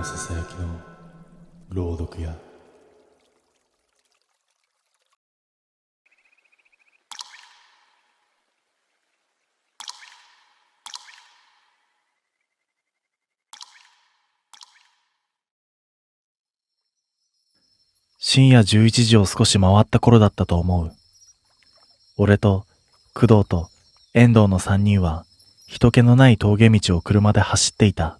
のささやきの朗読や深夜11時を少し回った頃だったと思う。俺と工藤と遠藤の3人は人気のない峠道を車で走っていた。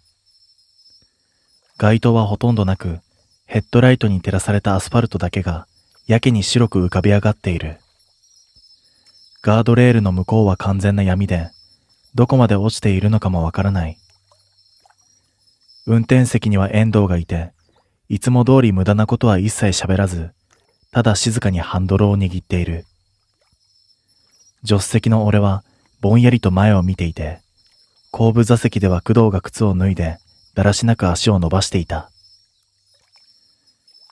街灯はほとんどなく、ヘッドライトに照らされたアスファルトだけがやけに白く浮かび上がっている。ガードレールの向こうは完全な闇で、どこまで落ちているのかもわからない。運転席には遠藤がいて、いつも通り無駄なことは一切喋らず、ただ静かにハンドルを握っている。助手席の俺はぼんやりと前を見ていて、後部座席では工藤が靴を脱いで、だらしなく足を伸ばしていた。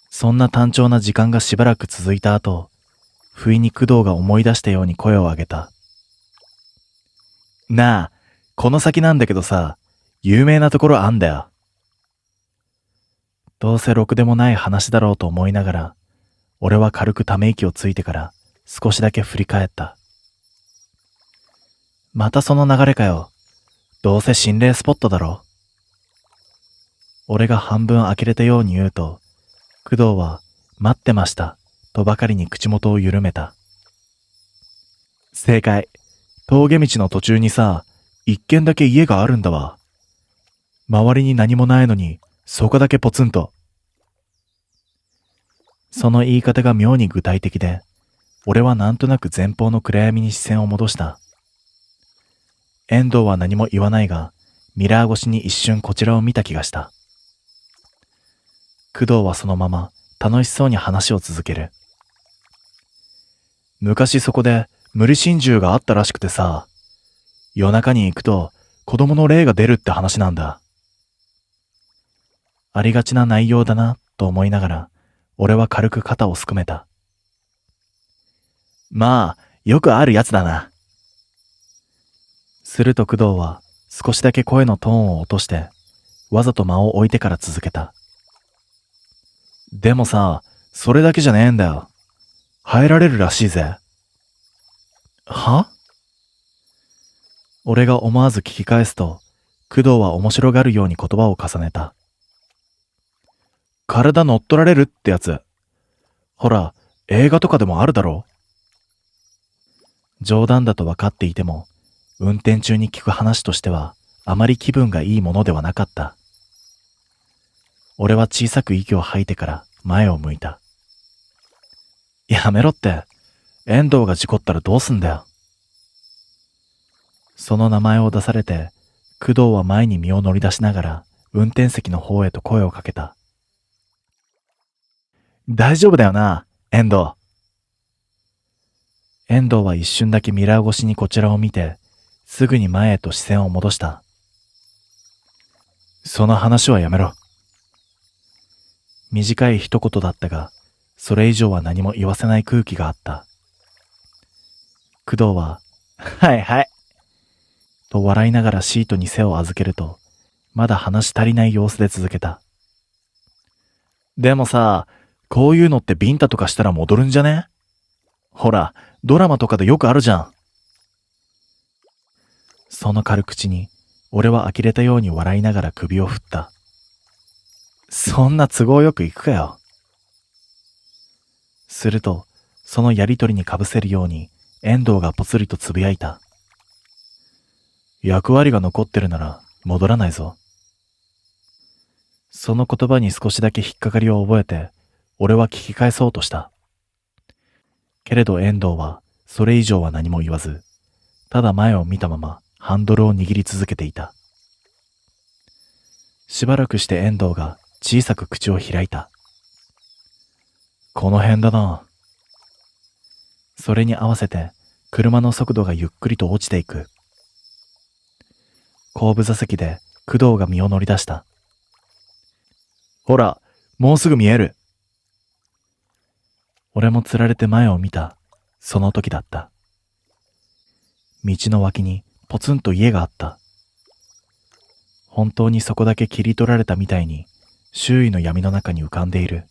そんな単調な時間がしばらく続いた後、不意に工藤が思い出したように声を上げた。なあ、この先なんだけどさ、有名なところあんだよ。どうせろくでもない話だろうと思いながら、俺は軽くため息をついてから少しだけ振り返った。またその流れかよ。どうせ心霊スポットだろ。俺が半分呆れたように言うと、工藤は待ってましたとばかりに口元を緩めた。正解。峠道の途中にさ、一軒だけ家があるんだわ。周りに何もないのに、そこだけポツンと。その言い方が妙に具体的で、俺はなんとなく前方の暗闇に視線を戻した。遠藤は何も言わないが、ミラー越しに一瞬こちらを見た気がした。工藤はそのまま楽しそうに話を続ける。昔そこで無理心中があったらしくてさ、夜中に行くと子供の霊が出るって話なんだ。ありがちな内容だなと思いながら、俺は軽く肩をすくめた。まあ、よくあるやつだな。すると工藤は少しだけ声のトーンを落として、わざと間を置いてから続けた。でもさ、それだけじゃねえんだよ。入られるらしいぜ。は？俺が思わず聞き返すと、工藤は面白がるように言葉を重ねた。体乗っ取られるってやつ。ほら、映画とかでもあるだろ。冗談だと分かっていても、運転中に聞く話としては、あまり気分がいいものではなかった。俺は小さく息を吐いてから前を向いた。やめろって、遠藤が事故ったらどうすんだよ。その名前を出されて、工藤は前に身を乗り出しながら、運転席の方へと声をかけた。大丈夫だよな、遠藤。遠藤は一瞬だけミラー越しにこちらを見て、すぐに前へと視線を戻した。その話はやめろ。短い一言だったが、それ以上は何も言わせない空気があった。工藤は、はいはい。と笑いながらシートに背を預けると、まだ話し足りない様子で続けた。でもさ、こういうのってビンタとかしたら戻るんじゃね？ほら、ドラマとかでよくあるじゃん。その軽口に、俺は呆れたように笑いながら首を振った。そんな都合よくいくかよ。すると、そのやりとりにかぶせるように、遠藤がぽつりとつぶやいた。役割が残ってるなら戻らないぞ。その言葉に少しだけ引っかかりを覚えて、俺は聞き返そうとした。けれど遠藤はそれ以上は何も言わず、ただ前を見たままハンドルを握り続けていた。しばらくして遠藤が小さく口を開いた。この辺だな。それに合わせて車の速度がゆっくりと落ちていく。後部座席で工藤が身を乗り出した。ほら、もうすぐ見える。俺もつられて前を見た。その時だった。道の脇にポツンと家があった。本当にそこだけ切り取られたみたいに、周囲の闇の中に浮かんでいる。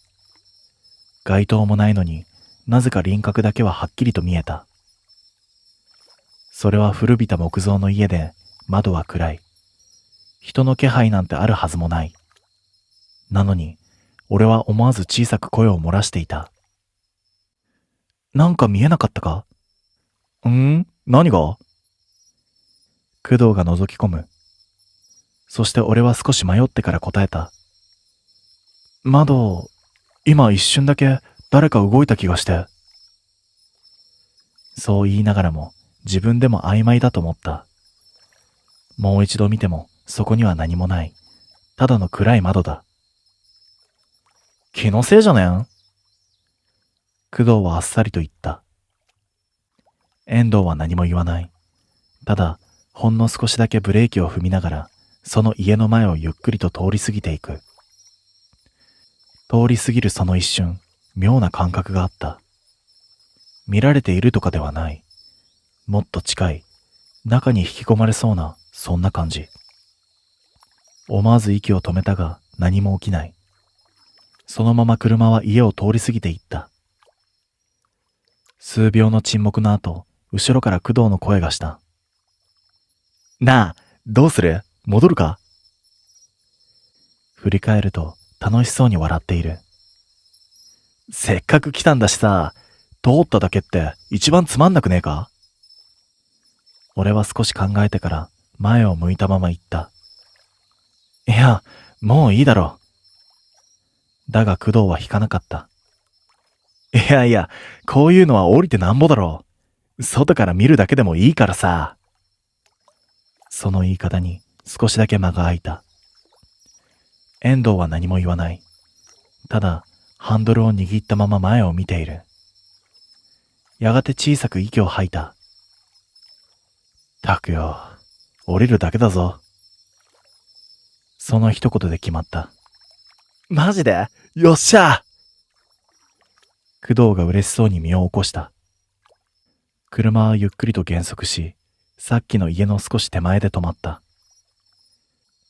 街灯もないのになぜか輪郭だけははっきりと見えた。それは古びた木造の家で窓は暗い。人の気配なんてあるはずもない。なのに俺は思わず小さく声を漏らしていた。なんか見えなかったか？何が？工藤が覗き込む。そして俺は少し迷ってから答えた。窓、今一瞬だけ誰か動いた気がして。そう言いながらも自分でも曖昧だと思った。もう一度見てもそこには何もない。ただの暗い窓だ。気のせいじゃねん？工藤はあっさりと言った。遠藤は何も言わない。ただ、ほんの少しだけブレーキを踏みながら、その家の前をゆっくりと通り過ぎていく。通り過ぎるその一瞬、妙な感覚があった。見られているとかではない。もっと近い、中に引き込まれそうな、そんな感じ。思わず息を止めたが、何も起きない。そのまま車は家を通り過ぎていった。数秒の沈黙の後、後ろから工藤の声がした。なあ、どうする？戻るか？振り返ると楽しそうに笑っている。せっかく来たんだしさ、通っただけって一番つまんなくねえか？俺は少し考えてから前を向いたまま言った。いや、もういいだろう。だが工藤は引かなかった。いやいや、こういうのは降りてなんぼだろう。外から見るだけでもいいからさ。その言い方に少しだけ間が空いた。遠藤は何も言わない。ただ、ハンドルを握ったまま前を見ている。やがて小さく息を吐いた。たくよ、降りるだけだぞ。その一言で決まった。マジで？よっしゃ！工藤が嬉しそうに身を起こした。車はゆっくりと減速し、さっきの家の少し手前で止まった。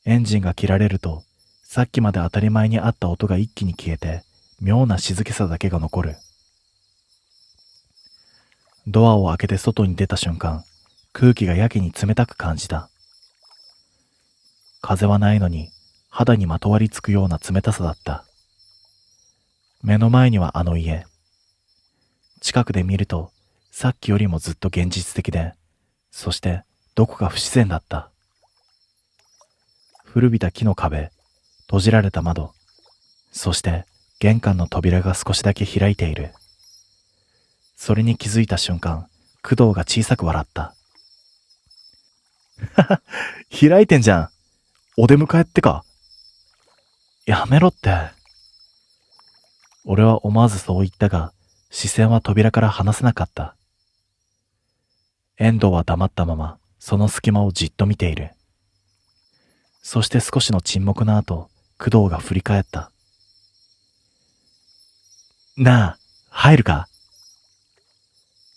エンジンが切られると、さっきまで当たり前にあった音が一気に消えて、妙な静けさだけが残る。ドアを開けて外に出た瞬間、空気がやけに冷たく感じた。風はないのに、肌にまとわりつくような冷たさだった。目の前にはあの家。近くで見ると、さっきよりもずっと現実的で、そしてどこか不自然だった。古びた木の壁、閉じられた窓、そして玄関の扉が少しだけ開いている。それに気づいた瞬間、工藤が小さく笑った。はは、開いてんじゃん。お出迎えってか。やめろって。俺は思わずそう言ったが、視線は扉から離せなかった。遠藤は黙ったまま、その隙間をじっと見ている。そして少しの沈黙の後、工藤が振り返った。なあ、入るか？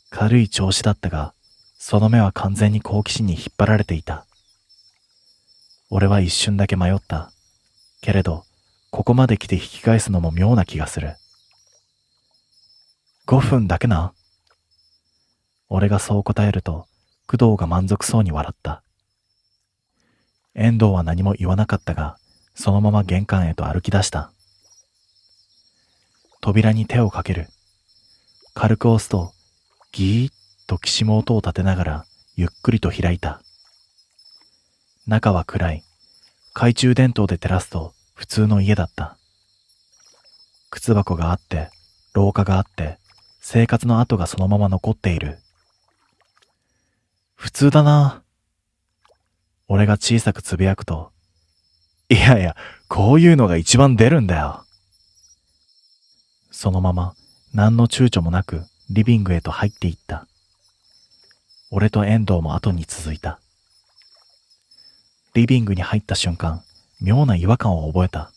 軽い調子だったが、その目は完全に好奇心に引っ張られていた。俺は一瞬だけ迷った。けれど、ここまで来て引き返すのも妙な気がする。5分だけな。俺がそう答えると、工藤が満足そうに笑った。遠藤は何も言わなかったが、そのまま玄関へと歩き出した。扉に手をかける。軽く押すと、ギーッときしむ音を立てながら、ゆっくりと開いた。中は暗い。懐中電灯で照らすと、普通の家だった。靴箱があって、廊下があって、生活の跡がそのまま残っている。普通だな。俺が小さくつぶやくと、いやいや、こういうのが一番出るんだよ。そのまま、何の躊躇もなく、リビングへと入っていった。俺と遠藤も後に続いた。リビングに入った瞬間、妙な違和感を覚えた。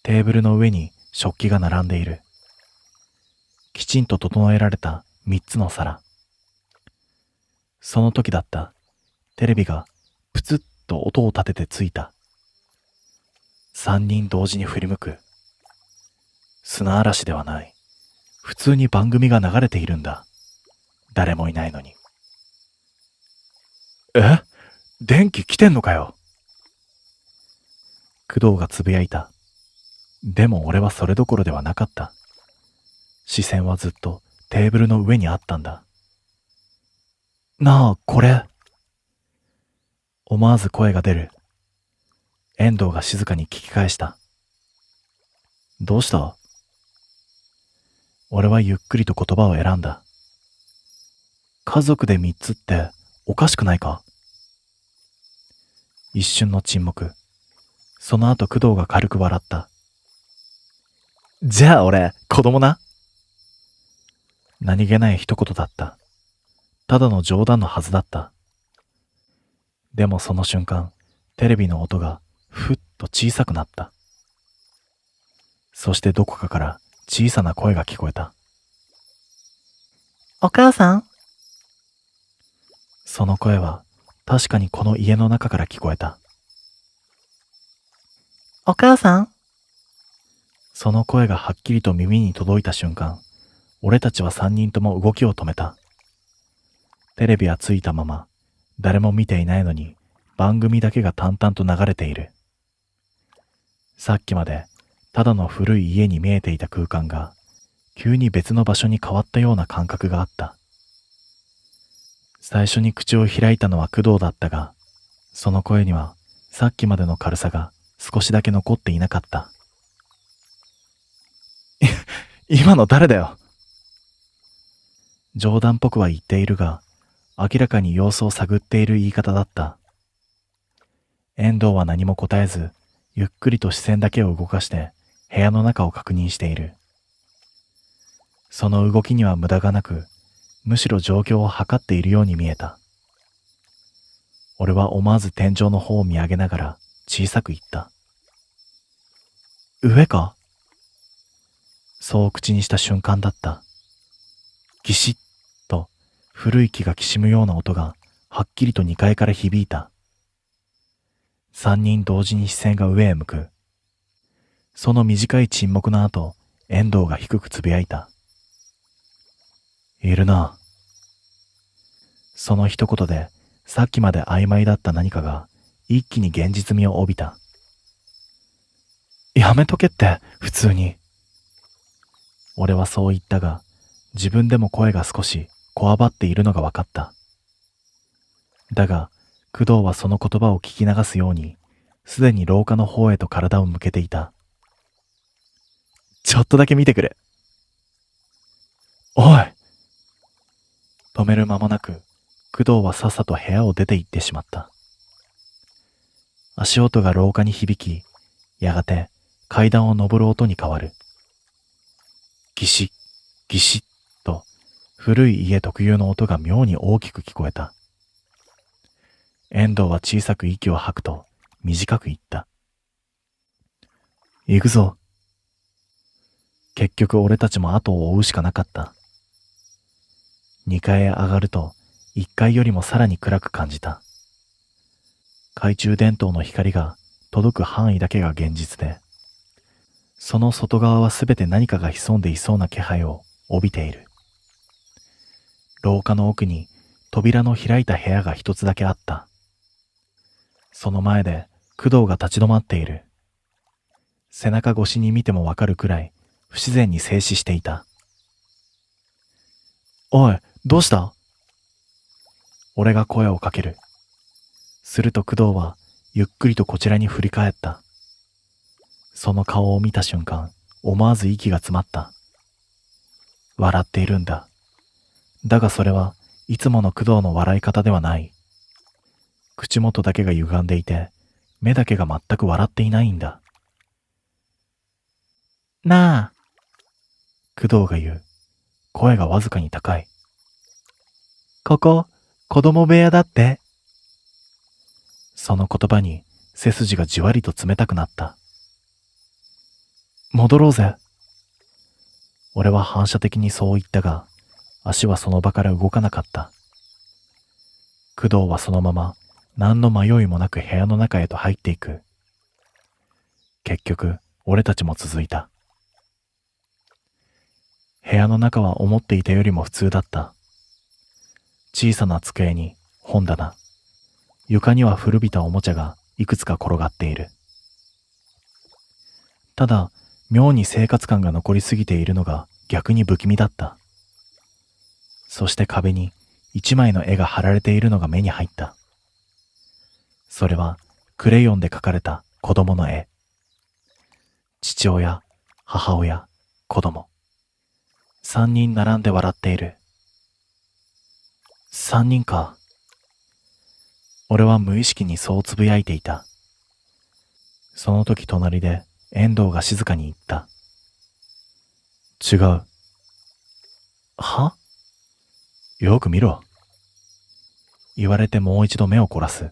テーブルの上に食器が並んでいる。きちんと整えられた3つの皿。その時だった。テレビがプツッと音を立ててついた。三人同時に振り向く。砂嵐ではない。普通に番組が流れているんだ。誰もいないのに。電気来てんのかよ。工藤がつぶやいた。でも俺はそれどころではなかった。視線はずっとテーブルの上にあったんだ。なあ、これ。思わず声が出る。遠藤が静かに聞き返した。どうした？俺はゆっくりと言葉を選んだ。家族で3つっておかしくないか？一瞬の沈黙。その後工藤が軽く笑った。じゃあ俺、子供な。何気ない一言だった。ただの冗談のはずだった。でもその瞬間、テレビの音がふっと小さくなった。そしてどこかから小さな声が聞こえた。お母さん？その声は確かにこの家の中から聞こえた。お母さん？その声がはっきりと耳に届いた瞬間、俺たちは3人とも動きを止めた。テレビはついたまま、誰も見ていないのに番組だけが淡々と流れている。さっきまでただの古い家に見えていた空間が急に別の場所に変わったような感覚があった。最初に口を開いたのは工藤だったが、その声にはさっきまでの軽さが少しだけ残っていなかった。今の誰だよ。冗談っぽくは言っているが、明らかに様子を探っている言い方だった。遠藤は何も答えず、ゆっくりと視線だけを動かして部屋の中を確認している。その動きには無駄がなく、むしろ状況を測っているように見えた。俺は思わず天井の方を見上げながら小さく言った。上か？そう口にした瞬間だった。ギシッと古い木がきしむような音がはっきりと2階から響いた。3人同時に視線が上へ向く。その短い沈黙の後、遠藤が低くつぶやいた。いるな。その一言でさっきまで曖昧だった何かが一気に現実味を帯びた。やめとけって普通に。俺はそう言ったが、自分でも声が少しこわばっているのが分かった。だが工藤はその言葉を聞き流すようにすでに廊下の方へと体を向けていた。ちょっとだけ見てくる。おい。止める間もなく工藤はさっさと部屋を出て行ってしまった。足音が廊下に響き、やがて階段を上る音に変わる。ギシッ、ギシッと古い家特有の音が妙に大きく聞こえた。遠藤は小さく息を吐くと短く言った。行くぞ。結局俺たちも後を追うしかなかった。2階へ上がると1階よりもさらに暗く感じた。懐中電灯の光が届く範囲だけが現実で、その外側はすべて何かが潜んでいそうな気配を帯びている。廊下の奥に扉の開いた部屋が一つだけあった。その前で工藤が立ち止まっている。背中越しに見てもわかるくらい不自然に静止していた。おい、どうした？俺が声をかける。すると工藤はゆっくりとこちらに振り返った。その顔を見た瞬間、思わず息が詰まった。笑っているんだ。だがそれはいつもの工藤の笑い方ではない。口元だけが歪んでいて、目だけが全く笑っていないんだ。なあ。工藤が言う。声がわずかに高い。ここ、子供部屋だって。その言葉に背筋がじわりと冷たくなった。戻ろうぜ。俺は反射的にそう言ったが、足はその場から動かなかった。工藤はそのまま何の迷いもなく部屋の中へと入っていく。結局、俺たちも続いた。部屋の中は思っていたよりも普通だった。小さな机に本棚、床には古びたおもちゃがいくつか転がっている。ただ、妙に生活感が残りすぎているのが逆に不気味だった。そして壁に一枚の絵が貼られているのが目に入った。それはクレヨンで描かれた子供の絵。父親、母親、子供。3人並んで笑っている。3人か。俺は無意識にそうつぶやいていた。その時隣で遠藤が静かに言った。違う。は？よく見ろ。言われてもう一度目を凝らす。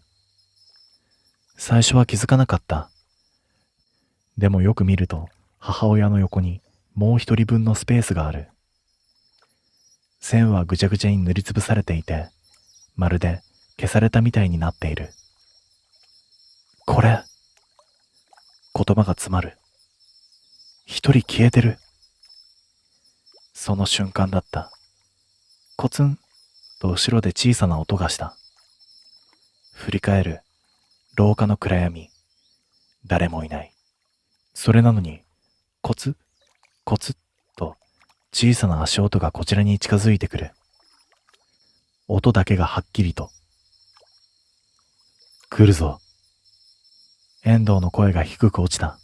最初は気づかなかった。でもよく見ると母親の横にもう一人分のスペースがある。線はぐちゃぐちゃに塗りつぶされていて、まるで消されたみたいになっている。これ。言葉が詰まる。一人消えてる。その瞬間だった。コツンと後ろで小さな音がした。振り返る。廊下の暗闇。誰もいない。それなのに、コツコツと小さな足音がこちらに近づいてくる。音だけがはっきりと。来るぞ。遠藤の声が低く落ちた。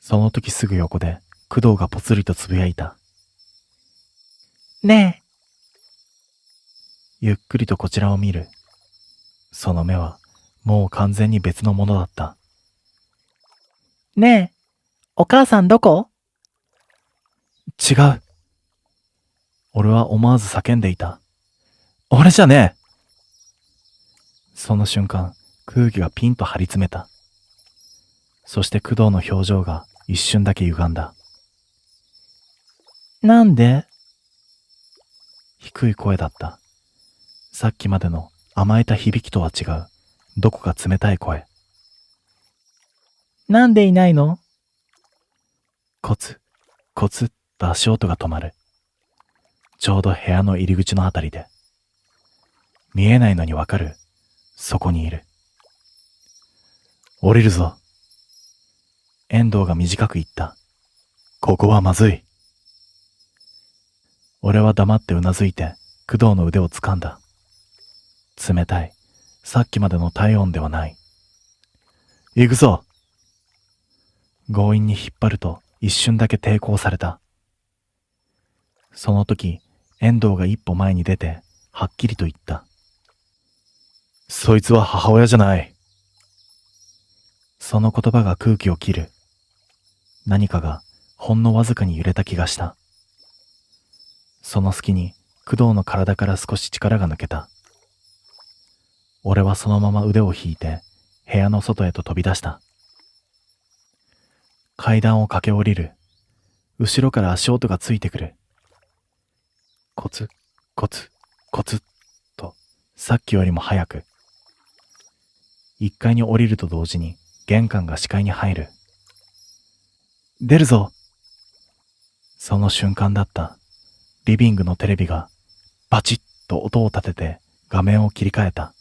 その時すぐ横で工藤がぽつりとつぶやいた。ねえ。ゆっくりとこちらを見る。その目はもう完全に別のものだった。ねえ、お母さんどこ？違う。俺は思わず叫んでいた。俺じゃねえ。その瞬間、空気がピンと張り詰めた。そして工藤の表情が一瞬だけ歪んだ。なんで？低い声だった。さっきまでの甘えた響きとは違う、どこか冷たい声。なんでいないの？コツ、コツっと足音が止まる。ちょうど部屋の入り口のあたりで。見えないのにわかる。そこにいる。降りるぞ。遠藤が短く言った。ここはまずい。俺は黙ってうなずいて工藤の腕を掴んだ。冷たい。さっきまでの体温ではない。行くぞ。強引に引っ張ると一瞬だけ抵抗された。その時、遠藤が一歩前に出て、はっきりと言った。そいつは母親じゃない。その言葉が空気を切る。何かがほんのわずかに揺れた気がした。その隙に工藤の体から少し力が抜けた。俺はそのまま腕を引いて部屋の外へと飛び出した。階段を駆け下りる。後ろから足音がついてくる。コツ、コツ、コツとさっきよりも早く。1階に降りると同時に玄関が視界に入る。出るぞ。その瞬間だった。リビングのテレビがバチッと音を立てて画面を切り替えた。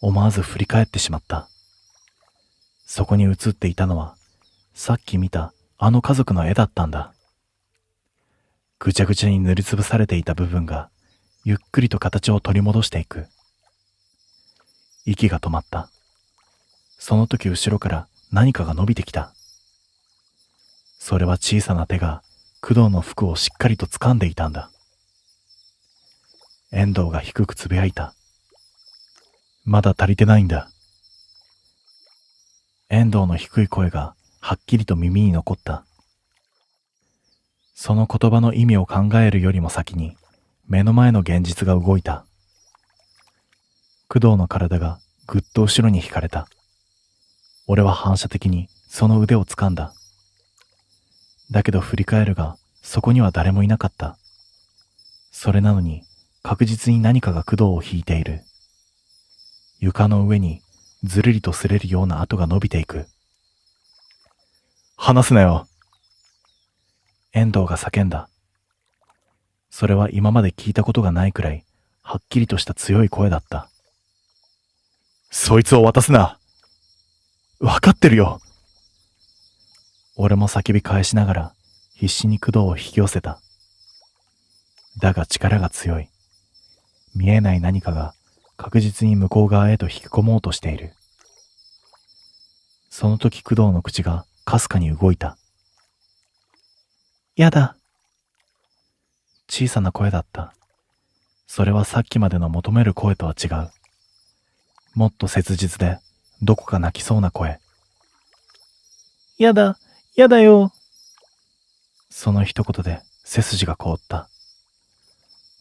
思わず振り返ってしまった。そこに映っていたのはさっき見たあの家族の絵だったんだ。ぐちゃぐちゃに塗りつぶされていた部分がゆっくりと形を取り戻していく。息が止まった。その時後ろから何かが伸びてきた。それは小さな手が工藤の服をしっかりと掴んでいたんだ。遠藤が低くつぶやいた。まだ足りてないんだ。遠藤の低い声がはっきりと耳に残った。その言葉の意味を考えるよりも先に目の前の現実が動いた。工藤の体がぐっと後ろに引かれた。俺は反射的にその腕を掴んだ。だけど振り返るがそこには誰もいなかった。それなのに確実に何かが工藤を引いている。床の上にずるりと擦れるような跡が伸びていく。離すなよ。遠藤が叫んだ。それは今まで聞いたことがないくらい、はっきりとした強い声だった。そいつを渡すな。わかってるよ。俺も叫び返しながら、必死に工藤を引き寄せた。だが力が強い。見えない何かが確実に向こう側へと引き込もうとしている。その時工藤の口がかすかに動いた。やだ。小さな声だった。それはさっきまでの求める声とは違う。もっと切実で、どこか泣きそうな声。やだ。やだよ。その一言で背筋が凍った。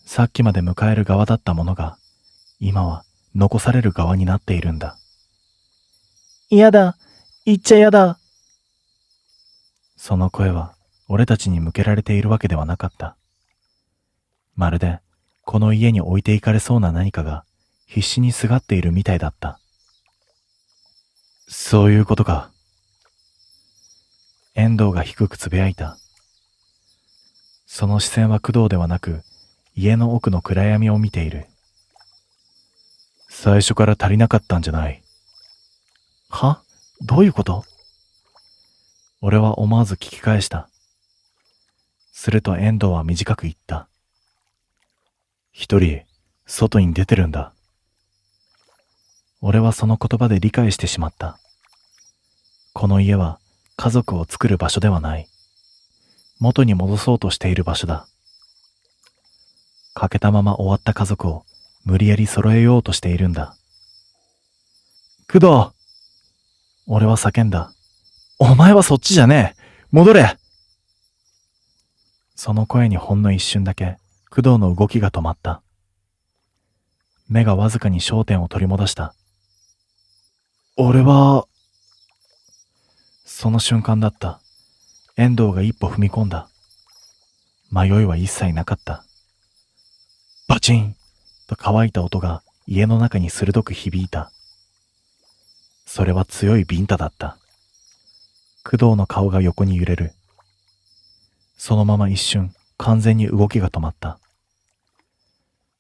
さっきまで迎える側だったものが、今は残される側になっているんだ。やだ。言っちゃやだ。その声は俺たちに向けられているわけではなかった。まるでこの家に置いていかれそうな何かが必死にすがっているみたいだった。そういうことか。遠藤が低くつぶやいた。その視線は工藤ではなく、家の奥の暗闇を見ている。最初から足りなかったんじゃない。は？どういうこと？俺は思わず聞き返した。すると遠藤は短く言った。一人、外に出てるんだ。俺はその言葉で理解してしまった。この家は家族を作る場所ではない。元に戻そうとしている場所だ。欠けたまま終わった家族を無理やり揃えようとしているんだ。工藤！俺は叫んだ。お前はそっちじゃねえ！戻れ！その声にほんの一瞬だけ工藤の動きが止まった。目がわずかに焦点を取り戻した。俺は…その瞬間だった。遠藤が一歩踏み込んだ。迷いは一切なかった。バチンと乾いた音が家の中に鋭く響いた。それは強いビンタだった。工藤の顔が横に揺れる。そのまま一瞬完全に動きが止まった。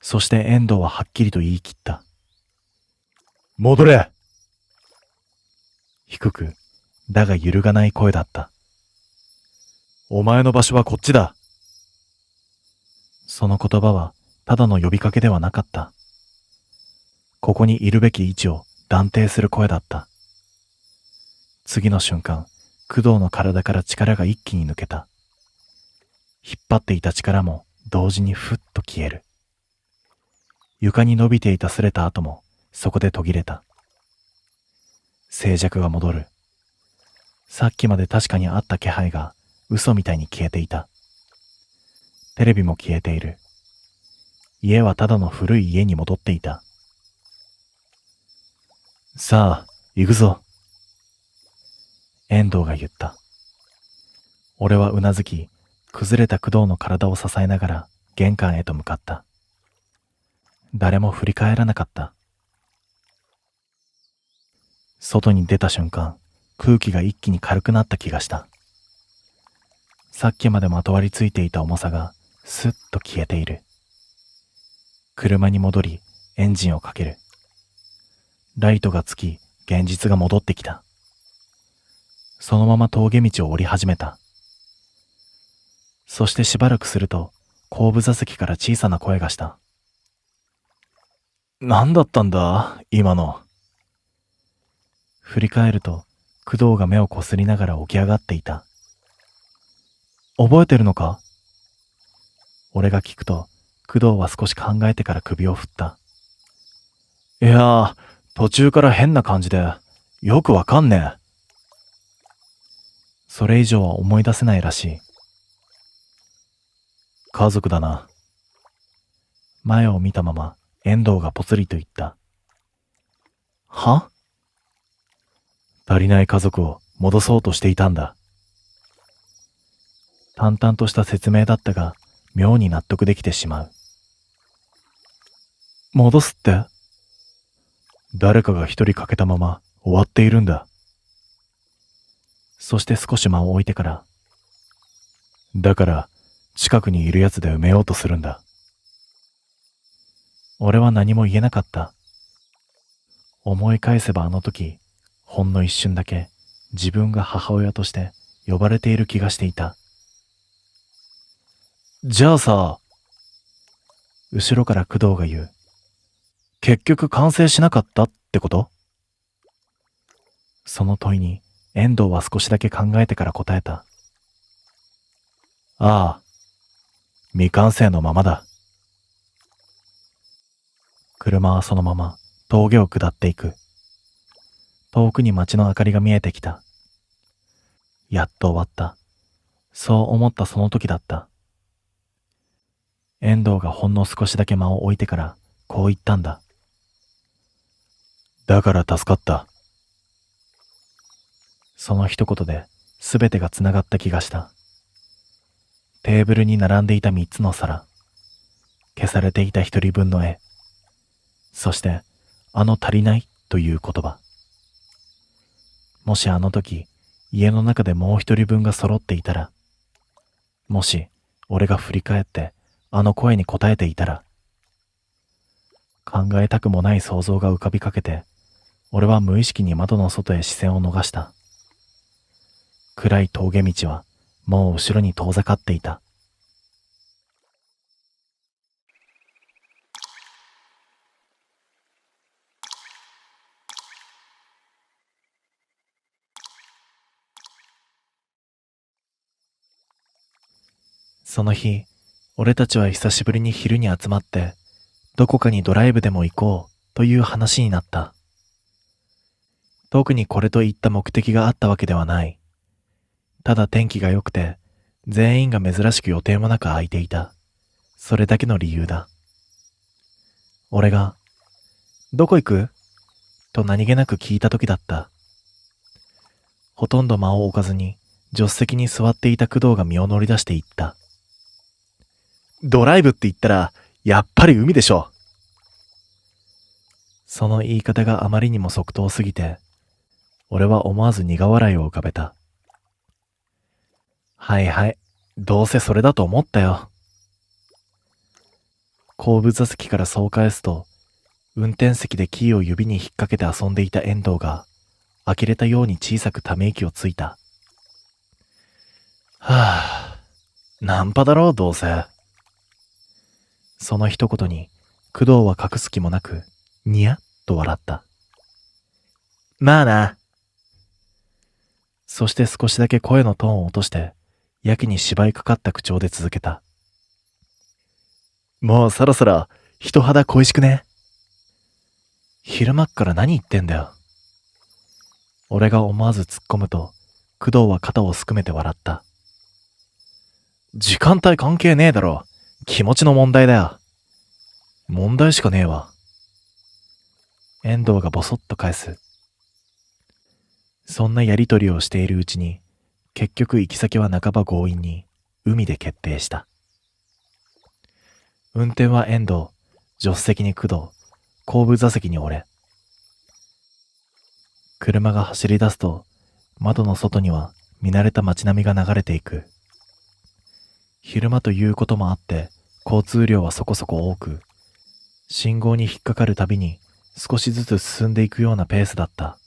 そして遠藤ははっきりと言い切った。戻れ！低く、だが揺るがない声だった。お前の場所はこっちだ。その言葉はただの呼びかけではなかった。ここにいるべき位置を断定する声だった。次の瞬間、工藤の体から力が一気に抜けた。引っ張っていた力も同時にふっと消える。床に伸びていた擦れた跡もそこで途切れた。静寂が戻る。さっきまで確かにあった気配が嘘みたいに消えていた。テレビも消えている。家はただの古い家に戻っていた。さあ、行くぞ。遠藤が言った。俺はうなずき、崩れた工藤の体を支えながら玄関へと向かった。誰も振り返らなかった。外に出た瞬間、空気が一気に軽くなった気がした。さっきまでまとわりついていた重さがスッと消えている。車に戻り、エンジンをかける。ライトがつき、現実が戻ってきた。そのまま峠道を降り始めた。そしてしばらくすると、後部座席から小さな声がした。何だったんだ、今の。振り返ると、工藤が目をこすりながら起き上がっていた。覚えてるのか？俺が聞くと、工藤は少し考えてから首を振った。いやー、途中から変な感じで、よくわかんねえ。それ以上は思い出せないらしい。家族だな。前を見たまま遠藤がぽつりと言った。は？足りない家族を戻そうとしていたんだ。淡々とした説明だったが、妙に納得できてしまう。戻すって？誰かが一人欠けたまま終わっているんだ。そして少し間を置いてから、だから近くにいるやつで埋めようとするんだ。俺は何も言えなかった。思い返せばあの時、ほんの一瞬だけ自分が母親として呼ばれている気がしていた。じゃあさ、後ろから工藤が言う。結局完成しなかったってこと？その問いに遠藤は少しだけ考えてから答えた。ああ、未完成のままだ。車はそのまま峠を下っていく。遠くに街の明かりが見えてきた。やっと終わった。そう思ったその時だった。遠藤がほんの少しだけ間を置いてからこう言ったんだ。だから助かった。その一言で全てがつながった気がした。テーブルに並んでいた三つの皿、消されていた一人分の絵、そしてあの足りないという言葉。もしあの時家の中でもう一人分が揃っていたら、もし俺が振り返ってあの声に応えていたら、考えたくもない想像が浮かびかけて、俺は無意識に窓の外へ視線を逃した。暗い峠道はもう後ろに遠ざかっていた。その日、俺たちは久しぶりに昼に集まって、どこかにドライブでも行こうという話になった。特にこれといった目的があったわけではない。ただ天気が良くて、全員が珍しく予定もなく空いていた。それだけの理由だ。俺が、どこ行く？と何気なく聞いた時だった。ほとんど間を置かずに、助手席に座っていた工藤が身を乗り出して言った。ドライブって言ったら、やっぱり海でしょ。その言い方があまりにも即答すぎて、俺は思わず苦笑いを浮かべた。はいはい、どうせそれだと思ったよ。後部座席からそう返すと、運転席でキーを指に引っ掛けて遊んでいた遠藤が、呆れたように小さくため息をついた。はぁ、ナンパだろうどうせ。その一言に、工藤は隠す気もなく、ニヤッと笑った。まあな。そして少しだけ声のトーンを落として、やけに芝居かかった口調で続けた。もうそろそろ人肌恋しくね？昼間っから何言ってんだよ。俺が思わず突っ込むと、工藤は肩をすくめて笑った。時間帯関係ねえだろ。気持ちの問題だよ。問題しかねえわ。遠藤がボソッと返す。そんなやりとりをしているうちに、結局行き先は半ば強引に海で決定した。運転は遠藤、助手席に工藤、後部座席に俺。車が走り出すと、窓の外には見慣れた街並みが流れていく。昼間ということもあって、交通量はそこそこ多く、信号に引っかかるたびに少しずつ進んでいくようなペースだった。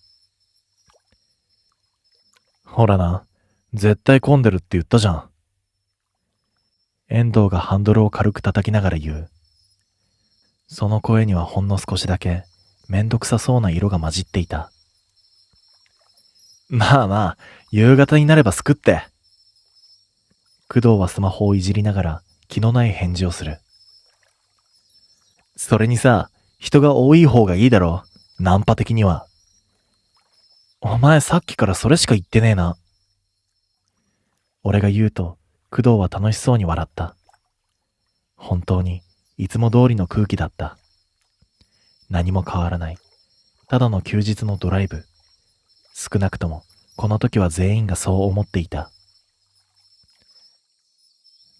ほらな、絶対混んでるって言ったじゃん。遠藤がハンドルを軽く叩きながら言う。その声にはほんの少しだけめんどくさそうな色が混じっていた。まあまあ、夕方になればすくって。工藤はスマホをいじりながら気のない返事をする。それにさ、人が多い方がいいだろう、ナンパ的には。お前さっきからそれしか言ってねえな。俺が言うと、工藤は楽しそうに笑った。本当に、いつも通りの空気だった。何も変わらない。ただの休日のドライブ。少なくとも、この時は全員がそう思っていた。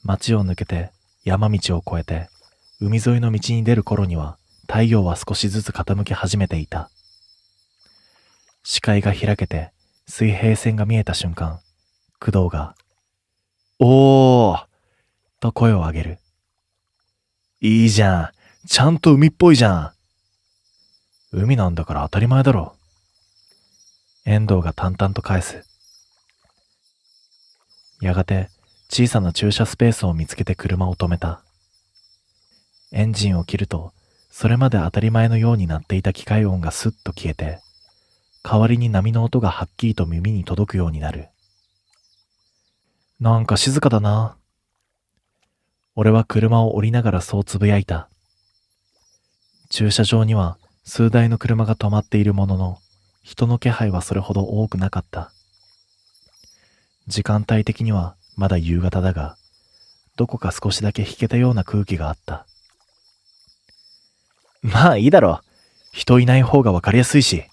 街を抜けて、山道を越えて、海沿いの道に出る頃には、太陽は少しずつ傾き始めていた。視界が開けて水平線が見えた瞬間、工藤が、おーと声を上げる。いいじゃん。ちゃんと海っぽいじゃん。海なんだから当たり前だろ。遠藤が淡々と返す。やがて小さな駐車スペースを見つけて車を止めた。エンジンを切ると、それまで当たり前のように鳴っていた機械音がスッと消えて、代わりに波の音がはっきりと耳に届くようになる。なんか静かだな。俺は車を降りながらそうつぶやいた。駐車場には数台の車が止まっているものの、人の気配はそれほど多くなかった。時間帯的にはまだ夕方だが、どこか少しだけ引けたような空気があった。まあいいだろ。人いない方がわかりやすいし。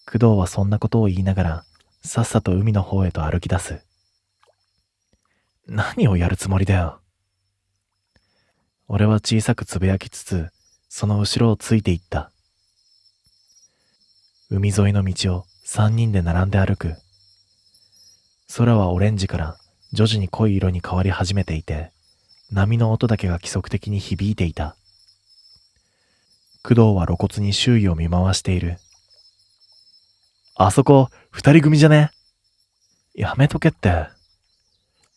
工藤はそんなことを言いながら、さっさと海の方へと歩き出す。何をやるつもりだよ。俺は小さくつぶやきつつ、その後ろをついていった。海沿いの道を3人で並んで歩く。空はオレンジから徐々に濃い色に変わり始めていて、波の音だけが規則的に響いていた。工藤は露骨に周囲を見回している。あそこ、二人組じゃね？やめとけって。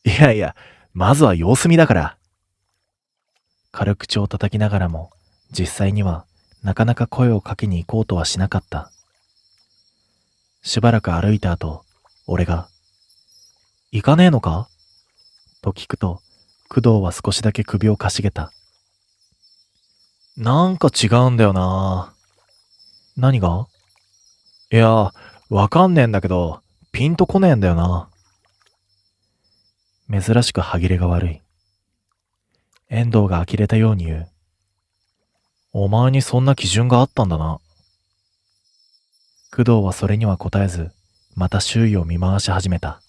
いやいや、まずは様子見だから。軽口を叩きながらも、実際にはなかなか声をかけに行こうとはしなかった。しばらく歩いた後、俺が、行かねえのか？と聞くと、工藤は少しだけ首をかしげた。なんか違うんだよな。何が？いや、わかんねえんだけど、ピンとこねえんだよな。珍しく歯切れが悪い。遠藤が呆れたように言う。お前にそんな基準があったんだな。工藤はそれには答えず、また周囲を見回し始めた。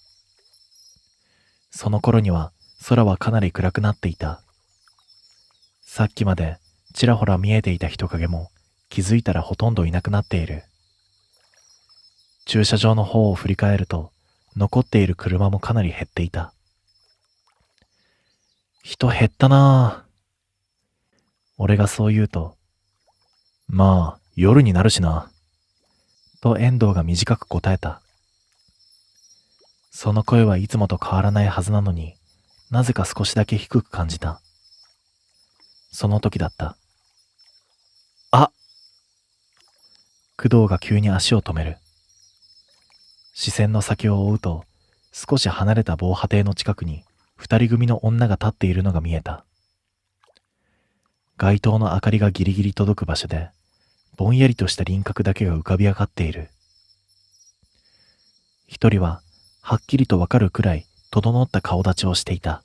その頃には空はかなり暗くなっていた。さっきまでちらほら見えていた人影も気づいたらほとんどいなくなっている。駐車場の方を振り返ると、残っている車もかなり減っていた。人減ったなぁ。俺がそう言うと、まあ夜になるしな。と遠藤が短く答えた。その声はいつもと変わらないはずなのに、なぜか少しだけ低く感じた。その時だった。あ！工藤が急に足を止める。視線の先を追うと、少し離れた防波堤の近くに二人組の女が立っているのが見えた。街灯の明かりがギリギリ届く場所で、ぼんやりとした輪郭だけが浮かび上がっている。一人は、はっきりとわかるくらい整った顔立ちをしていた。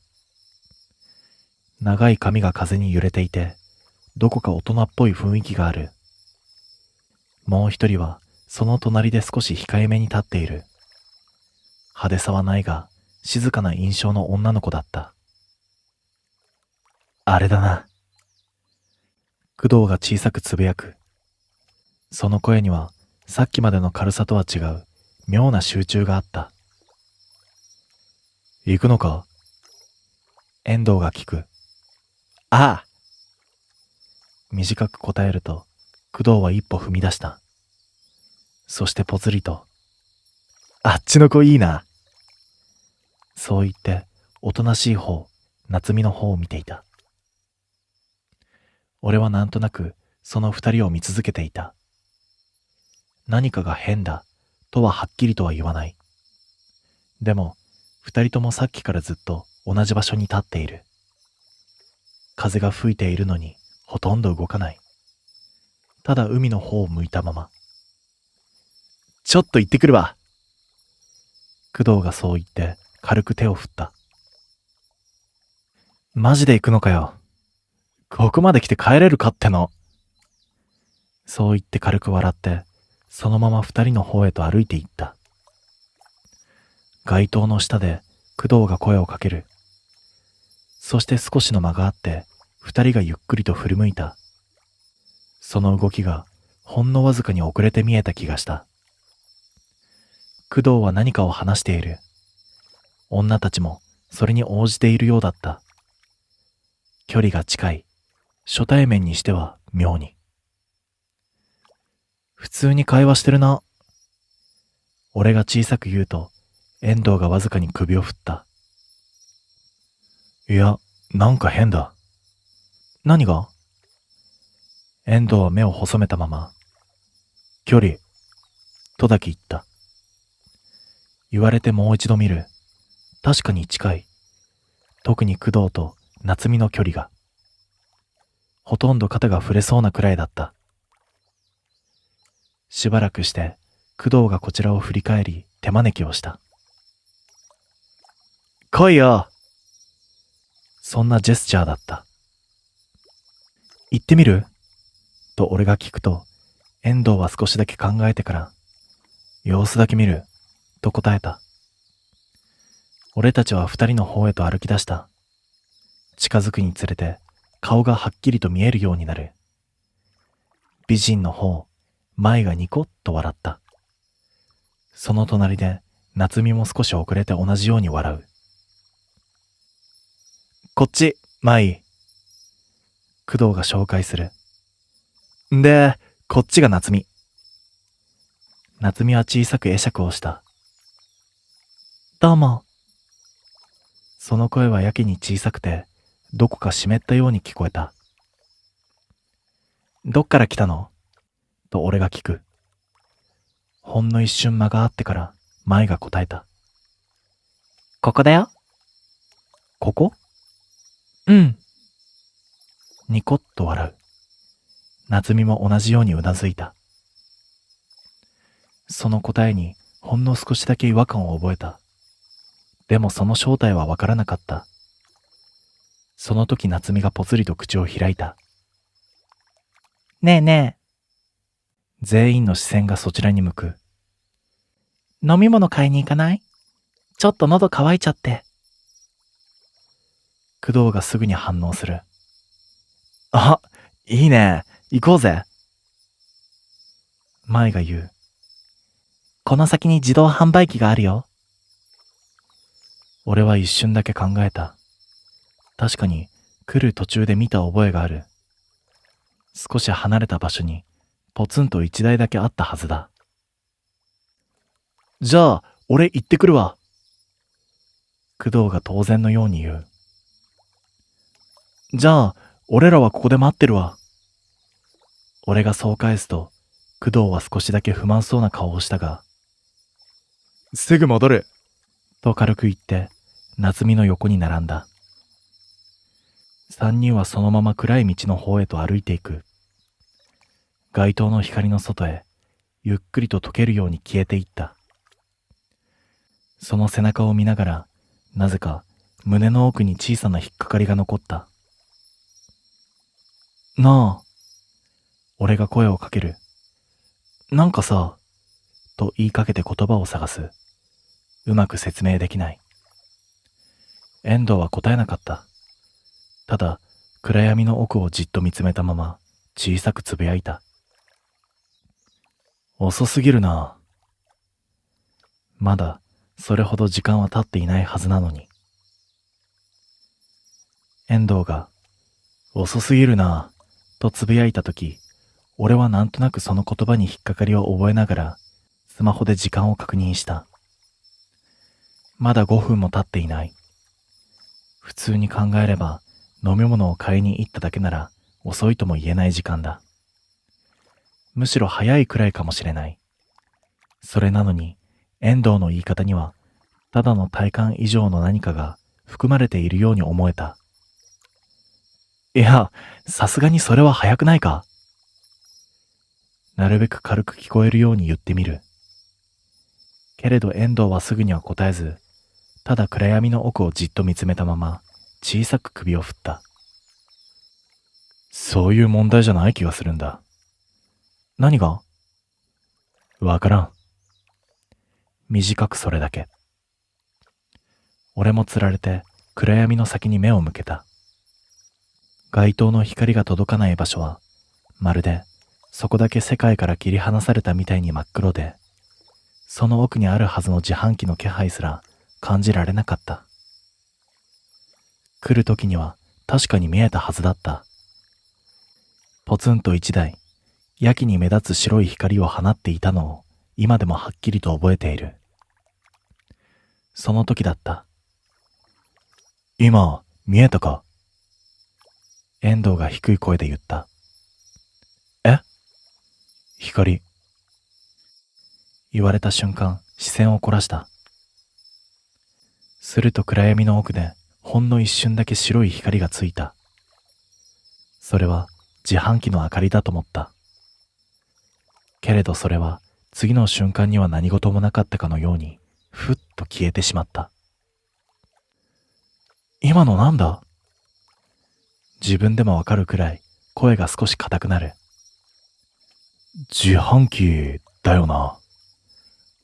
長い髪が風に揺れていて、どこか大人っぽい雰囲気がある。もう一人は、その隣で少し控えめに立っている。派手さはないが、静かな印象の女の子だった。あれだな。工藤が小さくつぶやく。その声には、さっきまでの軽さとは違う、妙な集中があった。行くのか？遠藤が聞く。ああ。短く答えると、工藤は一歩踏み出した。そしてぽつりと、あっちの子いいな。そう言って、おとなしい方、夏美の方を見ていた。俺はなんとなく、その二人を見続けていた。何かが変だ、とははっきりとは言わない。でも、二人ともさっきからずっと同じ場所に立っている。風が吹いているのに、ほとんど動かない。ただ海の方を向いたまま。ちょっと行ってくるわ。工藤がそう言って軽く手を振った。マジで行くのかよ。ここまで来て帰れるかっての。そう言って軽く笑って、そのまま二人の方へと歩いて行った。街灯の下で工藤が声をかける。そして少しの間があって、二人がゆっくりと振り向いた。その動きがほんのわずかに遅れて見えた気がした。工藤は何かを話している。女たちもそれに応じているようだった。距離が近い。初対面にしては妙に。普通に会話してるな。俺が小さく言うと、遠藤がわずかに首を振った。いや、なんか変だ。何が？遠藤は目を細めたまま、距離、とだけ言った。言われてもう一度見る。確かに近い。特に工藤と夏美の距離が。ほとんど肩が触れそうなくらいだった。しばらくして、工藤がこちらを振り返り、手招きをした。来いよ。そんなジェスチャーだった。行ってみる？と俺が聞くと、遠藤は少しだけ考えてから、様子だけ見る、と答えた。俺たちは二人の方へと歩き出した。近づくにつれて、顔がはっきりと見えるようになる。美人の方、舞がニコッと笑った。その隣で、夏美も少し遅れて同じように笑う。こっち、舞。工藤が紹介する。んで、こっちが夏美。夏美は小さく会釈をした。どうも。その声はやけに小さくて、どこか湿ったように聞こえた。どっから来たの？と俺が聞く。ほんの一瞬間があってから、舞が答えた。ここだよ。ここ？うん。ニコッと笑う。夏美も同じようにうなずいた。その答えにほんの少しだけ違和感を覚えた。でもその正体はわからなかった。その時夏美がぽつりと口を開いた。ねえね全員の視線がそちらに向く。え、飲み物買いに行かない？ちょっと喉乾いちゃって。工藤がすぐに反応する。あ、いいね。行こうぜ。舞が言う。この先に自動販売機があるよ。俺は一瞬だけ考えた。確かに来る途中で見た覚えがある。少し離れた場所にポツンと一台だけあったはずだ。じゃあ、俺行ってくるわ。工藤が当然のように言う。じゃあ、俺らはここで待ってるわ。俺がそう返すと、工藤は少しだけ不満そうな顔をしたが、すぐ戻る。と軽く言って、夏美の横に並んだ。三人はそのまま暗い道の方へと歩いていく。街灯の光の外へ、ゆっくりと溶けるように消えていった。その背中を見ながら、なぜか胸の奥に小さな引っかかりが残った。なあ、俺が声をかける。なんかさ、と言いかけて言葉を探す。うまく説明できない。遠藤は答えなかった。ただ、暗闇の奥をじっと見つめたまま、小さくつぶやいた。遅すぎるな。まだ、それほど時間は経っていないはずなのに。遠藤が、遅すぎるな、とつぶやいたとき、俺はなんとなくその言葉に引っかかりを覚えながら、スマホで時間を確認した。まだ5分も経っていない。普通に考えれば、飲み物を買いに行っただけなら、遅いとも言えない時間だ。むしろ早いくらいかもしれない。それなのに、遠藤の言い方には、ただの体感以上の何かが含まれているように思えた。いや、さすがにそれは早くないか？なるべく軽く聞こえるように言ってみる。けれど遠藤はすぐには答えず、ただ暗闇の奥をじっと見つめたまま、小さく首を振った。そういう問題じゃない気がするんだ。何が？わからん。短くそれだけ。俺もつられて暗闇の先に目を向けた。街灯の光が届かない場所は、まるでそこだけ世界から切り離されたみたいに真っ黒で、その奥にあるはずの自販機の気配すら感じられなかった。来る時には確かに見えたはずだった。ポツンと一台、やけに目立つ白い光を放っていたのを今でもはっきりと覚えている。その時だった。今、見えたか？遠藤が低い声で言った。え？光。言われた瞬間、視線を凝らした。すると暗闇の奥でほんの一瞬だけ白い光がついた。それは自販機の明かりだと思った。けれどそれは次の瞬間には何事もなかったかのようにふっと消えてしまった。今のなんだ？自分でもわかるくらい声が少し硬くなる。自販機だよな。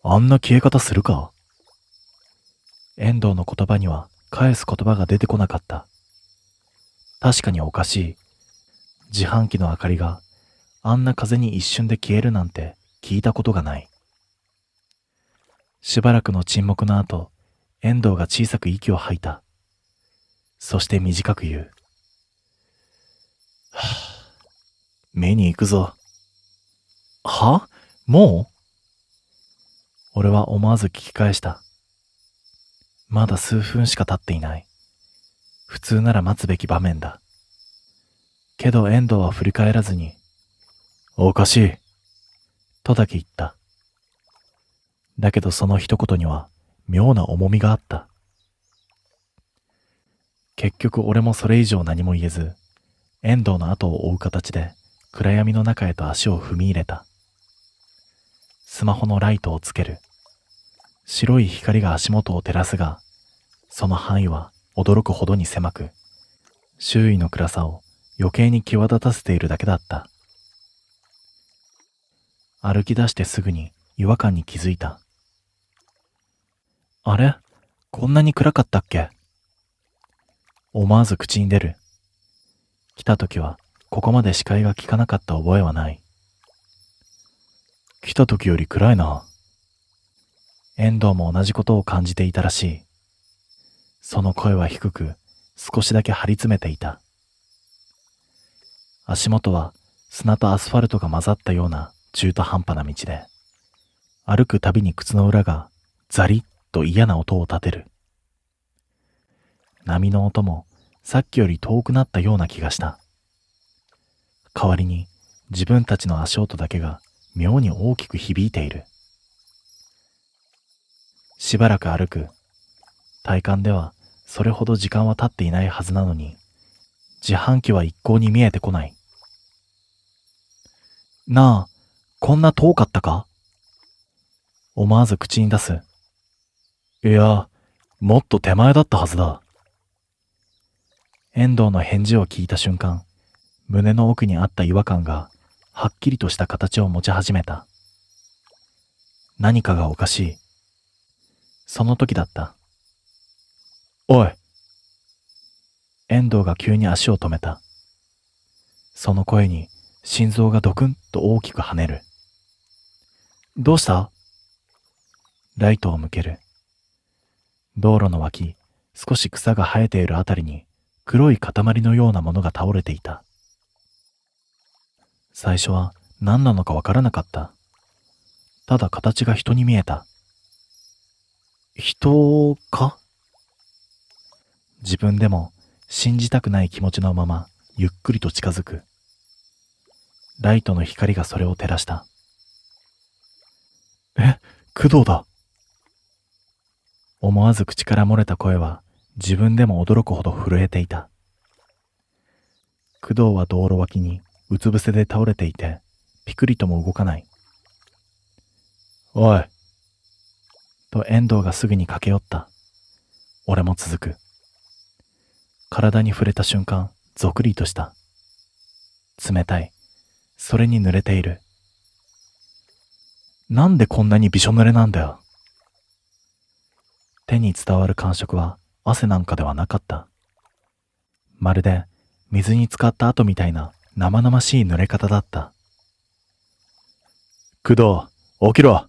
あんな消え方するか？遠藤の言葉には返す言葉が出てこなかった。確かにおかしい。自販機の明かりがあんな風に一瞬で消えるなんて聞いたことがない。しばらくの沈黙の後、遠藤が小さく息を吐いた。そして短く言う。はぁ、見に行くぞ。は？もう？俺は思わず聞き返した。まだ数分しか経っていない。普通なら待つべき場面だ。けど遠藤は振り返らずに、おかしい、とだけ言った。だけどその一言には妙な重みがあった。結局俺もそれ以上何も言えず、遠藤の後を追う形で暗闇の中へと足を踏み入れた。スマホのライトをつける。白い光が足元を照らすが、その範囲は驚くほどに狭く、周囲の暗さを余計に際立たせているだけだった。歩き出してすぐに違和感に気づいた。あれ？こんなに暗かったっけ？思わず口に出る。来た時はここまで視界が効かなかった覚えはない。来た時より暗いな。遠藤も同じことを感じていたらしい。その声は低く、少しだけ張り詰めていた。足元は砂とアスファルトが混ざったような中途半端な道で、歩くたびに靴の裏がザリッと嫌な音を立てる。波の音もさっきより遠くなったような気がした。代わりに自分たちの足音だけが妙に大きく響いている。しばらく歩く。体感ではそれほど時間は経っていないはずなのに、自販機は一向に見えてこない。なあ、こんな遠かったか？思わず口に出す。いや、もっと手前だったはずだ。遠藤の返事を聞いた瞬間、胸の奥にあった違和感がはっきりとした形を持ち始めた。何かがおかしい。その時だった。おい！遠藤が急に足を止めた。その声に心臓がドクンと大きく跳ねる。どうした？ライトを向ける。道路の脇、少し草が生えているあたりに黒い塊のようなものが倒れていた。最初は何なのかわからなかった。ただ形が人に見えた。人か？自分でも信じたくない気持ちのままゆっくりと近づく。ライトの光がそれを照らした。工藤だ。思わず口から漏れた声は自分でも驚くほど震えていた。工藤は道路脇にうつ伏せで倒れていて、ピクリとも動かない。おい！と遠藤がすぐに駆け寄った。俺も続く。体に触れた瞬間、ゾクリとした。冷たい。それに濡れている。なんでこんなにびしょ濡れなんだよ。手に伝わる感触は汗なんかではなかった。まるで水に浸かった後みたいな生々しい濡れ方だった。工藤、起きろ。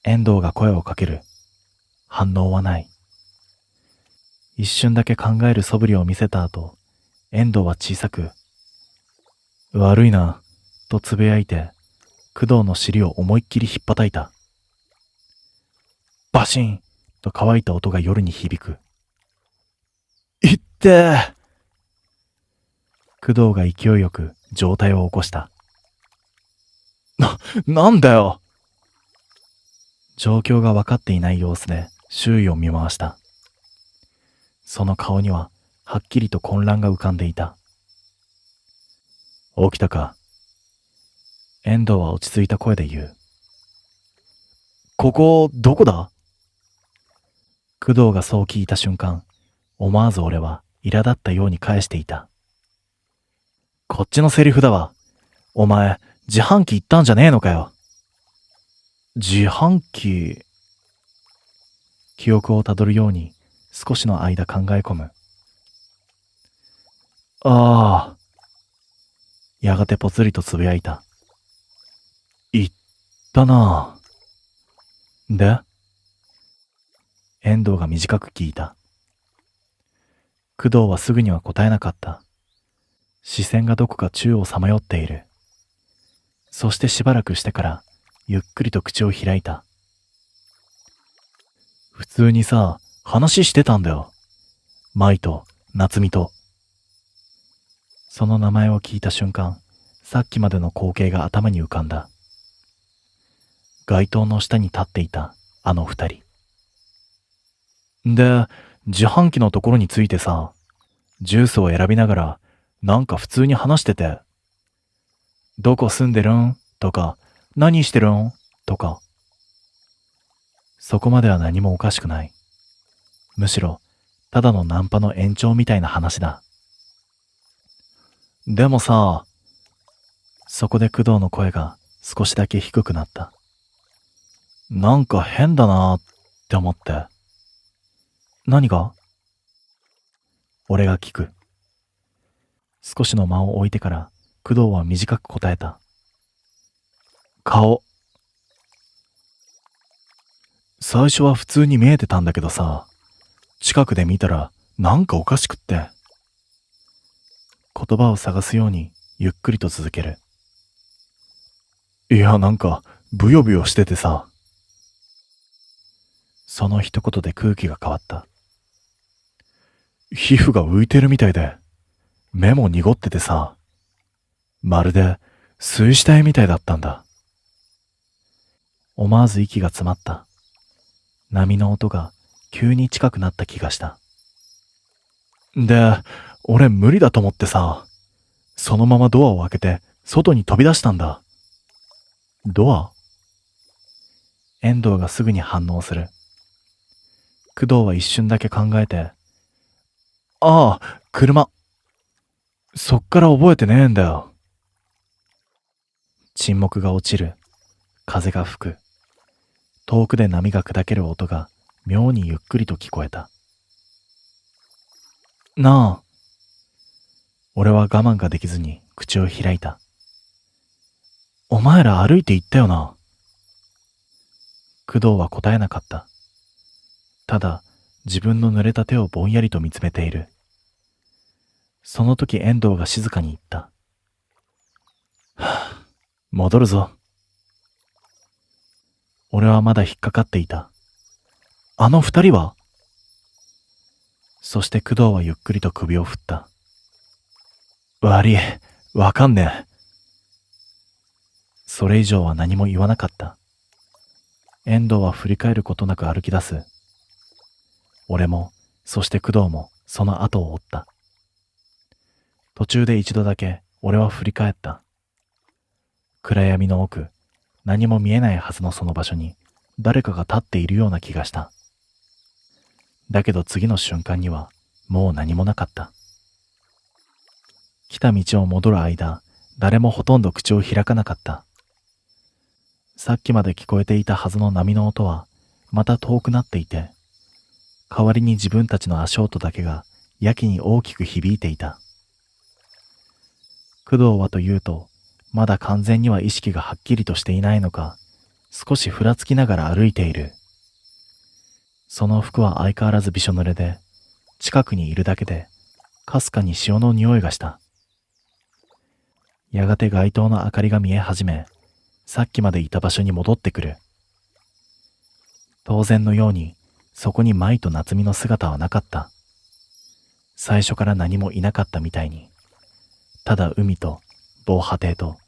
遠藤が声をかける。反応はない。一瞬だけ考える素振りを見せた後、遠藤は小さく、悪いな、とつぶやいて、工藤の尻を思いっきり引っ叩いた。バシンと乾いた音が夜に響く。いってー。工藤が勢いよく上体を起こした。なんだよ。状況が分かっていない様子で周囲を見回した。その顔にははっきりと混乱が浮かんでいた。起きたか。遠藤は落ち着いた声で言う。ここ、どこだ？工藤がそう聞いた瞬間、思わず俺は苛立ったように返していた。こっちのセリフだわ。お前、自販機行ったんじゃねえのかよ。自販機。記憶をたどるように少しの間考え込む。ああ。やがてぽつりとつぶやいた。行ったなぁ。で？遠藤が短く聞いた。工藤はすぐには答えなかった。視線がどこか宙をさまよっている。そしてしばらくしてからゆっくりと口を開いた。普通にさ、話してたんだよ。舞と夏美と。その名前を聞いた瞬間、さっきまでの光景が頭に浮かんだ。街灯の下に立っていたあの二人。で、自販機のところについてさ、ジュースを選びながらなんか普通に話してて、どこ住んでるんとか、何してるんとか。そこまでは何もおかしくない。むしろ、ただのナンパの延長みたいな話だ。でもさ、そこで工藤の声が少しだけ低くなった。なんか変だなーって思って。何が？俺が聞く。少しの間を置いてから工藤は短く答えた。顔。最初は普通に見えてたんだけどさ、近くで見たらなんかおかしくって。言葉を探すようにゆっくりと続ける。いや、なんかブヨブヨしててさ。その一言で空気が変わった。皮膚が浮いてるみたいで、目も濁っててさ、まるで水死体みたいだったんだ。思わず息が詰まった。波の音が急に近くなった気がした。で、俺無理だと思ってさ、そのままドアを開けて外に飛び出したんだ。ドア？遠藤がすぐに反応する。工藤は一瞬だけ考えて、ああ、車。そっから覚えてねえんだよ。沈黙が落ちる。風が吹く。遠くで波が砕ける音が妙にゆっくりと聞こえた。なあ。俺は我慢ができずに口を開いた。お前ら歩いて行ったよな。工藤は答えなかった。ただ自分の濡れた手をぼんやりと見つめている。その時遠藤が静かに言った。はあ、戻るぞ。俺はまだ引っかかっていた。あの二人は？そして工藤はゆっくりと首を振った。悪い、わかんねえ。それ以上は何も言わなかった。遠藤は振り返ることなく歩き出す。俺も、そして工藤もその後を追った。途中で一度だけ俺は振り返った。暗闇の奥、何も見えないはずのその場所に誰かが立っているような気がした。だけど次の瞬間にはもう何もなかった。来た道を戻る間、誰もほとんど口を開かなかった。さっきまで聞こえていたはずの波の音はまた遠くなっていて、代わりに自分たちの足音だけがやけに大きく響いていた。工藤はというと、まだ完全には意識がはっきりとしていないのか、少しふらつきながら歩いている。その服は相変わらずびしょ濡れで、近くにいるだけで、かすかに潮の匂いがした。やがて街灯の明かりが見え始め、さっきまでいた場所に戻ってくる。当然のように、そこに舞と夏美の姿はなかった。最初から何もいなかったみたいに、ただ海と防波堤と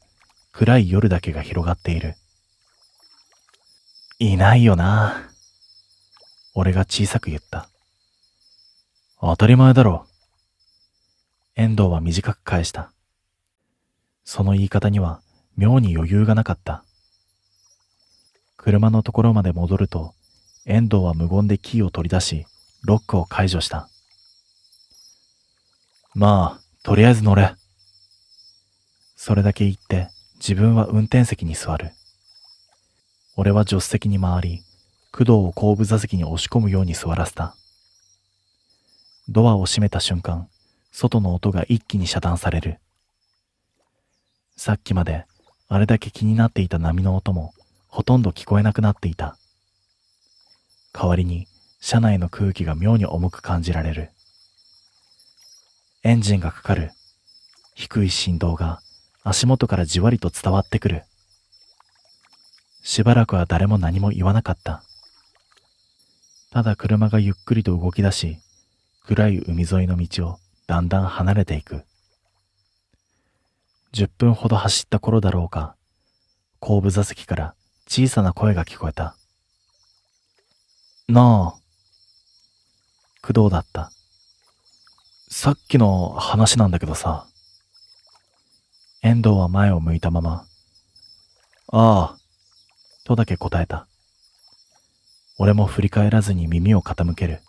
暗い夜だけが広がっている。いないよな。俺が小さく言った。当たり前だろ。遠藤は短く返した。その言い方には妙に余裕がなかった。車のところまで戻ると、遠藤は無言でキーを取り出し、ロックを解除した。まあ、とりあえず乗れ。それだけ言って、自分は運転席に座る。俺は助手席に回り、工藤を後部座席に押し込むように座らせた。ドアを閉めた瞬間、外の音が一気に遮断される。さっきまであれだけ気になっていた波の音もほとんど聞こえなくなっていた。代わりに車内の空気が妙に重く感じられる。エンジンがかかる。低い振動が足元からじわりと伝わってくる。しばらくは誰も何も言わなかった。ただ車がゆっくりと動き出し、暗い海沿いの道をだんだん離れていく。10分ほど走った頃だろうか、後部座席から小さな声が聞こえた。なあ。工藤だった。さっきの話なんだけどさ。遠藤は前を向いたまま、ああ、とだけ答えた。俺も振り返らずに耳を傾ける。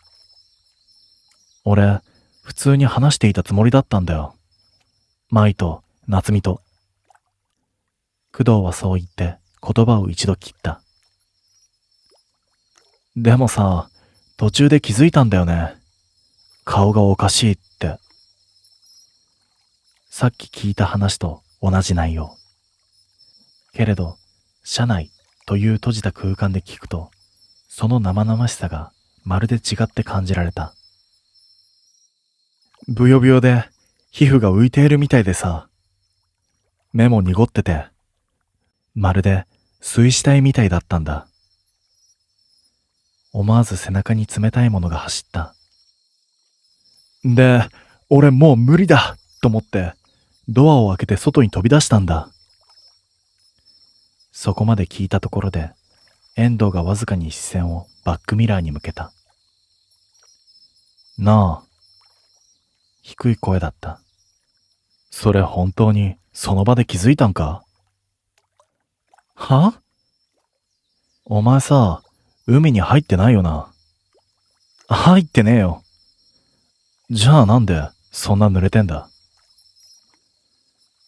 俺、普通に話していたつもりだったんだよ。舞と夏美と。工藤はそう言って言葉を一度切った。でもさ、途中で気づいたんだよね。顔がおかしいって。さっき聞いた話と同じ内容。けれど、車内という閉じた空間で聞くと、その生々しさがまるで違って感じられた。ブヨブヨで皮膚が浮いているみたいでさ、目も濁ってて、まるで水死体みたいだったんだ。思わず背中に冷たいものが走った。で、俺もう無理だと思ってドアを開けて外に飛び出したんだ。そこまで聞いたところで、遠藤がわずかに視線をバックミラーに向けた。なあ。低い声だった。それ本当にその場で気づいたんか？は？お前さ、海に入ってないよな。入ってねえよ。じゃあなんでそんな濡れてんだ？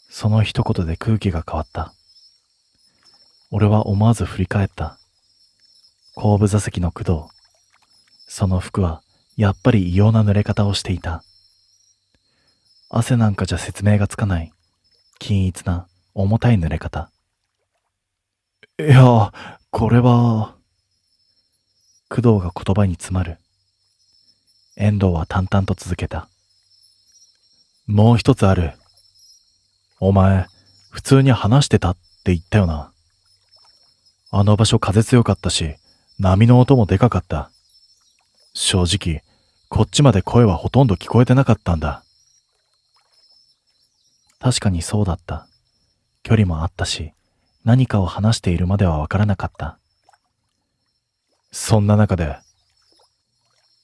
その一言で空気が変わった。俺は思わず振り返った。後部座席の工藤。その服はやっぱり異様な濡れ方をしていた。汗なんかじゃ説明がつかない均一な重たい濡れ方。いや、これは。工藤が言葉に詰まる。遠藤は淡々と続けた。もう一つある。お前、普通に話してたって言ったよな。あの場所風強かったし、波の音もでかかった。正直、こっちまで声はほとんど聞こえてなかったんだ。確かにそうだった。距離もあったし、何かを話しているまではわからなかった。そんな中で、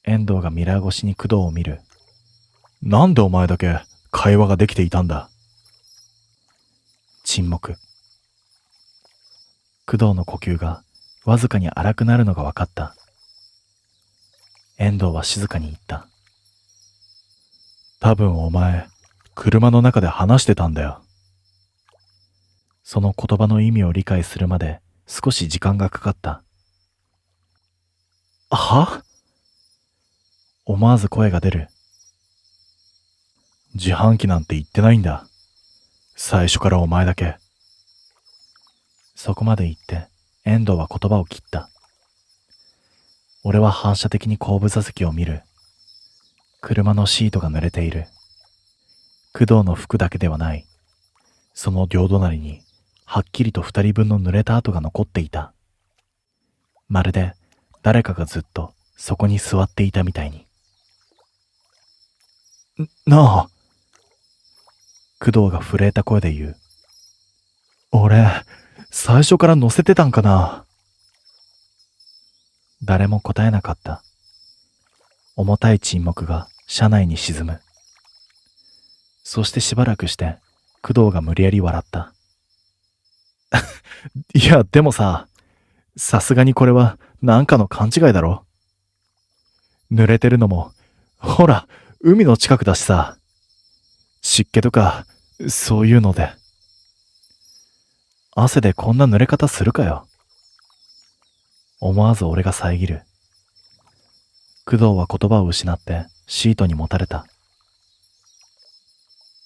遠藤がミラー越しに工藤を見る。なんでお前だけ会話ができていたんだ？沈黙。工藤の呼吸がわずかに荒くなるのが分かった。遠藤は静かに言った。多分お前、車の中で話してたんだよ。その言葉の意味を理解するまで少し時間がかかった。は？思わず声が出る。自販機なんて言ってないんだ。最初からお前だけ。そこまで言って、遠藤は言葉を切った。俺は反射的に後部座席を見る。車のシートが濡れている。工藤の服だけではない。その両隣に、はっきりと二人分の濡れた跡が残っていた。まるで、誰かがずっとそこに座っていたみたいに。なあ。工藤が震えた声で言う。俺、最初から乗せてたんかな。誰も答えなかった。重たい沈黙が車内に沈む。そしてしばらくして、工藤が無理やり笑った。いや、でもさ、さすがにこれはなんかの勘違いだろ。濡れてるのも、ほら、海の近くだしさ。湿気とか、そういうので。汗でこんな濡れ方するかよ。思わず俺が遮る。工藤は言葉を失ってシートにもたれた。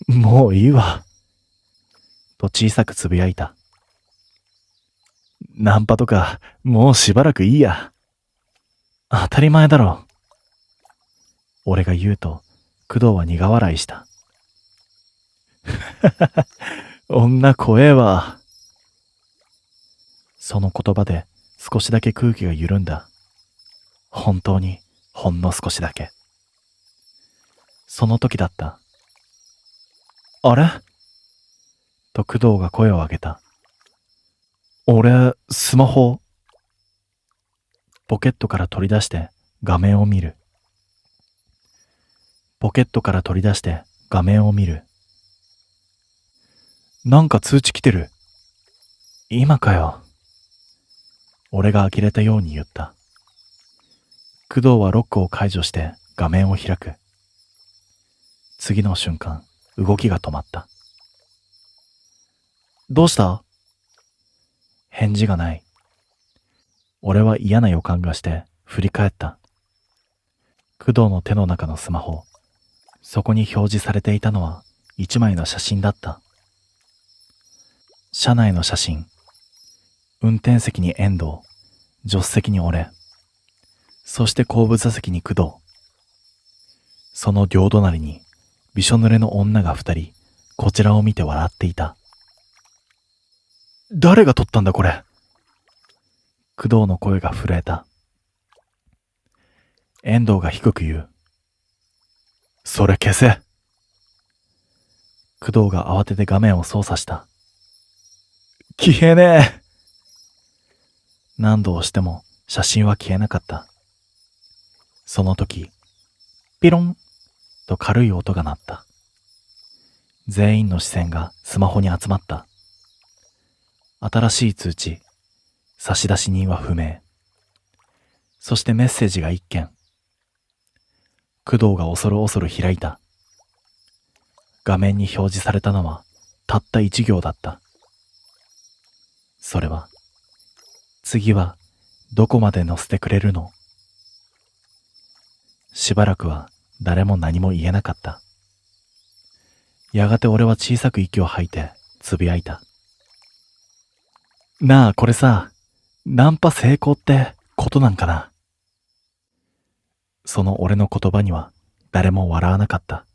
もういいわ。と小さくつぶやいた。ナンパとか、もうしばらくいいや。当たり前だろ。俺が言うと、工藤は苦笑いした。女怖えわ。その言葉で少しだけ空気が緩んだ。本当にほんの少しだけ。その時だった。あれと工藤が声を上げた。俺、スマホ。ポケットから取り出して画面を見る。ポケットから取り出して画面を見る。なんか通知来てる。今かよ。俺が呆れたように言った。工藤はロックを解除して画面を開く。次の瞬間、動きが止まった。どうした？返事がない。俺は嫌な予感がして振り返った。工藤の手の中のスマホ。そこに表示されていたのは一枚の写真だった。車内の写真。運転席に遠藤、助手席に俺、そして後部座席に工藤。その両隣にびしょ濡れの女が二人、こちらを見て笑っていた。誰が撮ったんだこれ。工藤の声が震えた。遠藤が低く言う。それ消せ。工藤が慌てて画面を操作した。消えねえ。何度押しても写真は消えなかった。その時、ピロンと軽い音が鳴った。全員の視線がスマホに集まった。新しい通知。差出人は不明。そしてメッセージが一件。工藤が恐る恐る開いた。画面に表示されたのはたった一行だった。それは、次はどこまで乗せてくれるの？しばらくは誰も何も言えなかった。やがて俺は小さく息を吐いてつぶやいた。なあ、これさ、ナンパ成功ってことなんかな？その俺の言葉には誰も笑わなかった。